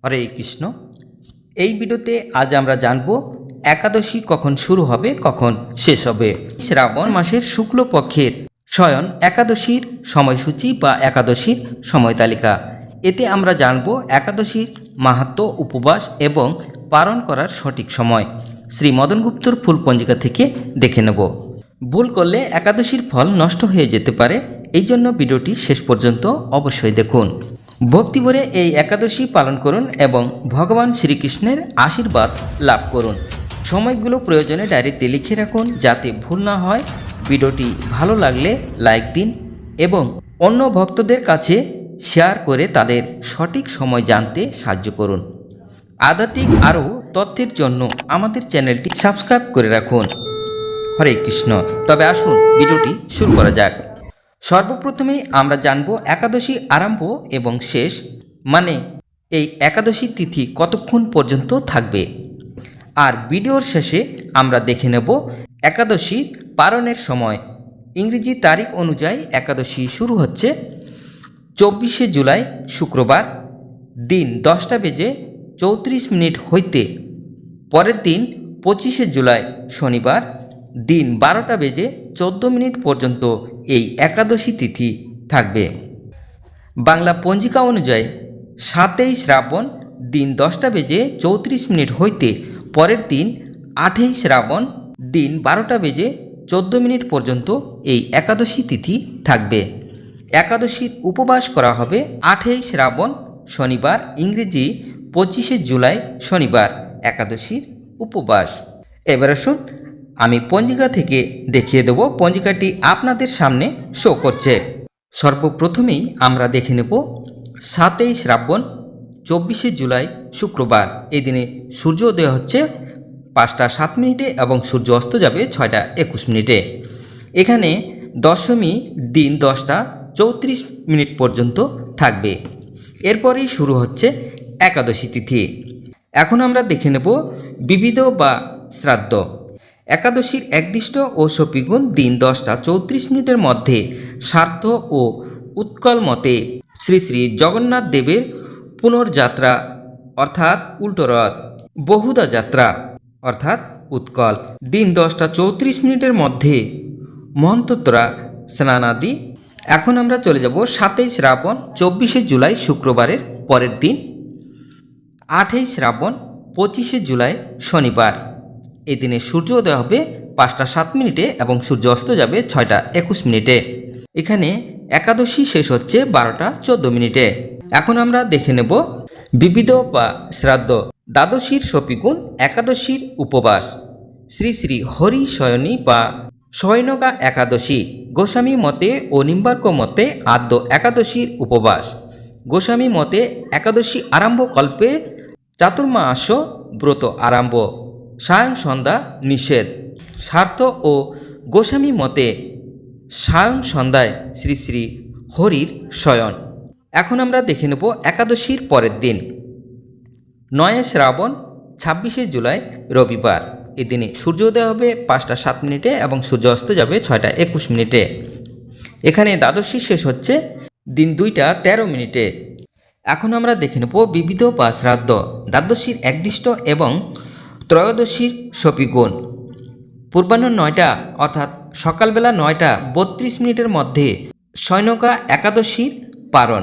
হরে কৃষ্ণ। এই ভিডিওতে আজ আমরা জানব একাদশী কখন শুরু হবে, কখন শেষ হবে। শ্রাবণ মাসের শুক্লপক্ষের শয়ন একাদশীর সময়সূচি বা একাদশীর সময় তালিকা। এতে আমরা জানব একাদশীর মাহাত্ম্য, উপবাস এবং পালন করার সঠিক সময়। শ্রী মদন গুপ্তর ফুল পঞ্জিকা থেকে দেখে নেব। ভুল করলে একাদশীর ফল নষ্ট হয়ে যেতে পারে, এই জন্য ভিডিওটি শেষ পর্যন্ত অবশ্যই দেখুন। ভক্তিভরে এই একাদশী পালন করুন এবং ভগবান শ্রীকৃষ্ণের আশীর্বাদ লাভ করুন। সময়গুলো প্রয়োজনে ডায়েরিতে লিখে রাখুন যাতে ভুল না হয়। ভিডিওটি ভালো লাগলে লাইক দিন এবং অন্য ভক্তদের কাছে শেয়ার করে তাদের সঠিক সময় জানতে সাহায্য করুন। আধ্যাত্মিক আরও তথ্যের জন্য আমাদের চ্যানেলটি সাবস্ক্রাইব করে রাখুন। হরে কৃষ্ণ। তবে আসুন ভিডিওটি শুরু করা যাক। সর্বপ্রথমে আমরা জানব একাদশী আরম্ভ এবং শেষ, মানে এই একাদশী তিথি কতক্ষণ পর্যন্ত থাকবে। আর ভিডিওর শেষে আমরা দেখে নেব একাদশী পালনের সময়। ইংরেজি তারিখ অনুযায়ী একাদশী শুরু হচ্ছে 24শে জুলাই শুক্রবার দিন 10:34 হইতে পরের দিন 25শে জুলাই শনিবার দিন 12:14 পর্যন্ত এই একাদশী তিথি থাকবে। বাংলা পঞ্জিকা অনুযায়ী 7ই শ্রাবণ দিন 10:34 হইতে পরের দিন 8ই শ্রাবণ দিন 12:14 পর্যন্ত এই একাদশী তিথি থাকবে। একাদশীর উপবাস করা হবে 8ই শ্রাবণ শনিবার, ইংরেজি 25শে জুলাই শনিবার একাদশীর উপবাস। এবার আসুন আমি পঞ্জিকা থেকে দেখিয়ে দেব। পঞ্জিকাটি আপনাদের সামনে শো করছে। সর্বপ্রথমেই আমরা দেখে নেব 7ই শ্রাবণ 24শে জুলাই শুক্রবার। এই দিনে সূর্যোদয় হচ্ছে 5:07 এবং সূর্য অস্ত যাবে 6:21। এখানে দশমী দিন 10:34 পর্যন্ত থাকবে। এরপরেই শুরু হচ্ছে একাদশী তিথি। এখন আমরা দেখে নেব বিবিধ বা শ্রাদ্ধ। একাদশীর একদিষ্ট ও শপিগুণ দিন 10:34 মধ্যে স্বার্থ ও উৎকল মতে শ্রী শ্রী জগন্নাথ দেবের পুনর্যাত্রা অর্থাৎ উল্টো রথ, বহুদা যাত্রা অর্থাৎ উৎকল দিন 10:34 মধ্যে মহন্তোত্তরা স্নানাদি। এখন আমরা চলে যাব 7ই শ্রাবণ 24শে জুলাই শুক্রবারের পরের দিন 8ই শ্রাবণ 25শে জুলাই শনিবার। এই দিনে সূর্যোদয় হবে 5:07 এবং সূর্য অস্ত যাবে 6:21। এখানে একাদশী শেষ হচ্ছে 12:14। এখন আমরা দেখে নেব বিবিধ বা শ্রাদ্ধ। দ্বাদশীর শপিগুণ একাদশীর উপবাস। শ্রী শ্রী হরি শয়নী বা শয়নকা একাদশী গোস্বামী মতে ও নিম্বার্ক মতে আদ্য একাদশীর উপবাস। গোস্বামী মতে একাদশী আরম্ভ কল্পে চাতুর্মাস ব্রত আরম্ভ, সায়ং সন্ধ্যা নিষেধ। স্বার্থ ও গোস্বামী মতে সায়ং সন্ধ্যায় শ্রী শ্রী হরির শয়ন। এখন আমরা দেখে নেব একাদশীর পরের দিন 9 শ্রাবণ 26শে জুলাই রবিবার। এই দিনে সূর্যোদয় হবে 5:07 এবং সূর্য অস্ত যাবে 6:21। এখানে দ্বাদশী শেষ হচ্ছে দিন 2:13। এখন আমরা দেখে নেব বিবিধ বা শ্রাদ্ধ। দ্বাদশীর একদিষ্ট এবং ত্রয়োদশীর শপিগুণ। পূর্বাহ্ন 9টা অর্থাৎ সকালবেলা 9:32 মধ্যে শয়নকা একাদশীর পারণ।